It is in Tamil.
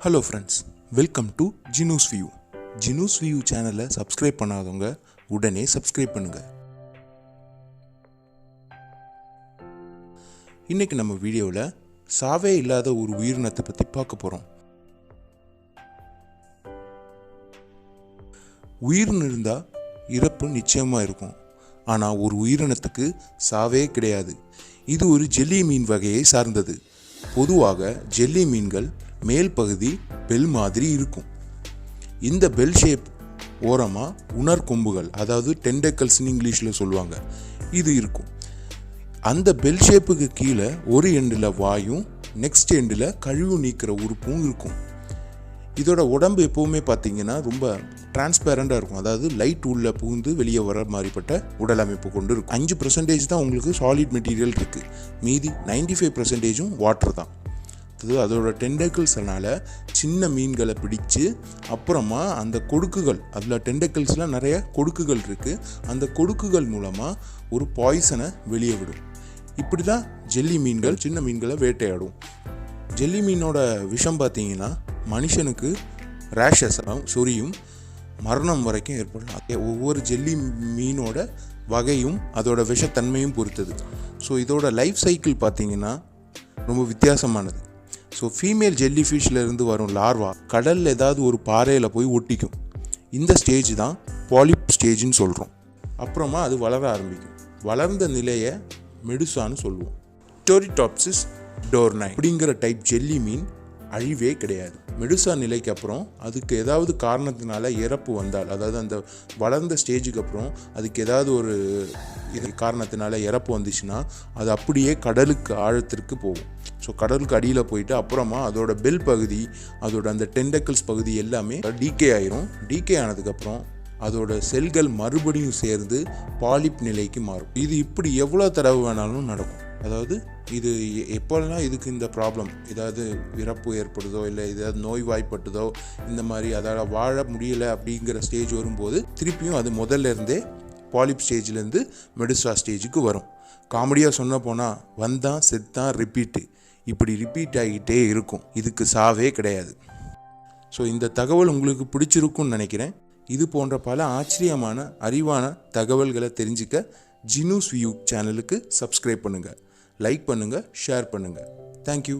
Hello friends, welcome to Jinus view. Jinus view சேனலை சப்ஸ்கிரைப் பண்ணாதவங்க உடனே சப்ஸ்கிரைப் பண்ணுங்க. இன்னைக்கு நம்ம வீடியோவில் சாவே இல்லாத ஒரு உயிரினத்தை பற்றி பார்க்க போகிறோம். உயிரினம் இருந்தால் இறப்பு நிச்சயமாக இருக்கும். ஆனால் ஒரு உயிரினத்துக்கு சாவே கிடையாது. இது ஒரு ஜெல்லி மீன் வகையை சார்ந்தது. பொதுவாக ஜெல்லி மீன்கள் மேல் பகுதி பெல் மாதிரி இருக்கும். இந்த பெல் ஷேப் ஓரமாக உணர்கொம்புகள், அதாவது டெண்டக்கல்ஸ்னு இங்கிலீஷில் சொல்லுவாங்க, இது இருக்கும். அந்த பெல் ஷேப்புக்கு கீழே ஒரு எண்டில் வாயும் நெக்ஸ்ட் எண்டில் கழிவு நீக்கிற உறுப்பும் இருக்கும். இதோட உடம்பு எப்போவுமே பார்த்தீங்கன்னா ரொம்ப டிரான்ஸ்பேரண்டாக இருக்கும். அதாவது லைட் உள்ளே புகுந்து வெளியே வர மாதிரிப்பட்ட உடல் அமைப்பு கொண்டு இருக்கும். 5% தான் உங்களுக்கு சாலிட் மெட்டீரியல் இருக்குது. மீதி 95% வாட்டர் தான். அதோட டெண்டக்கிள்ஸ்னால சின்ன மீன்களை பிடிச்சு அப்புறமா அந்த கொடுக்குகள், அதில் டெண்டக்கிள்ஸ்லாம் நிறைய கொடுக்குகள் இருக்குது, அந்த கொடுக்குகள் மூலமாக ஒரு பாய்சனை வெளியே விடும். இப்படி தான் ஜெல்லி மீன்கள் சின்ன மீன்களை வேட்டையாடும். ஜெல்லி மீனோட விஷம் பார்த்தீங்கன்னா மனுஷனுக்கு ரேஷஸ், சொரியும், மரணம் வரைக்கும் ஏற்படலாம். ஒவ்வொரு ஜெல்லி மீனோட வகையும் அதோட விஷத்தன்மையும் பொறுத்தது. ஸோ இதோட லைஃப் சைக்கிள் பார்த்தீங்கன்னா ரொம்ப வித்தியாசமானது. ஸோ ஃபீமேல் ஜெல்லி ஃபிஷ்லேருந்து வரும் லார்வா கடலில் ஏதாவது ஒரு பாறையில் போய் ஒட்டிக்கும். இந்த ஸ்டேஜ் தான் பாலிப் ஸ்டேஜ்னு சொல்கிறோம். அப்புறமா அது வளர ஆரம்பிக்கும். வளர்ந்த நிலையை மெடுசான்னு சொல்லுவோம். டோரிடாப்சிஸ் டோர்னை அப்படிங்கிற டைப் ஜெல்லி மீன் அழிவே கிடையாது. மெடுசா நிலைக்கு அப்புறம் அதுக்கு ஏதாவது காரணத்தினால இறப்பு வந்தால், அதாவது அந்த வளர்ந்த ஸ்டேஜுக்கு அப்புறம் அதுக்கு ஏதாவது ஒரு காரணத்தினால இறப்பு வந்துச்சுன்னா அது அப்படியே கடலுக்கு ஆழத்திற்கு போகும். ஸோ கடலுக்கு அடியில் போயிட்டு அப்புறமா அதோட பெல் பகுதி, அதோட அந்த டெண்டக்கிள்ஸ் பகுதி எல்லாமே டீகே ஆயிரும். டீகே ஆனதுக்கப்புறம் அதோட செல்கள் மறுபடியும் சேர்ந்து பாலிப் நிலைக்கு மாறும். இது இப்படி எவ்வளோ தடவை வேணாலும் நடக்கும். அதாவது இது எப்போல்லாம் இதுக்கு இந்த ப்ராப்ளம், ஏதாவது இறப்பு ஏற்படுதோ இல்லை ஏதாவது நோய் வாய்ப்பட்டதோ இந்த மாதிரி அதால் வாழ முடியலை அப்படிங்கிற ஸ்டேஜ் வரும்போது திருப்பியும் அது முதல்ல இருந்தே பாலிப் ஸ்டேஜ்லேருந்து மெடுசா ஸ்டேஜுக்கு வரும். காமெடியாக சொன்ன போனால் வந்தான் செத்தான் ரிப்பீட்டு, இப்படி ரிப்பீட் ஆகிட்டே இருக்கும். இதுக்கு சாவே கிடையாது. ஸோ இந்த தகவல் உங்களுக்கு பிடிச்சிருக்குன்னு நினைக்கிறேன். இது போன்ற பல ஆச்சரியமான அறிவான தகவல்களை தெரிஞ்சுக்க ஜினூஸ் வியூ சேனலுக்கு சப்ஸ்கிரைப் பண்ணுங்கள், லைக் பண்ணுங்கள், ஷேர் பண்ணுங்கள். தேங்க்யூ.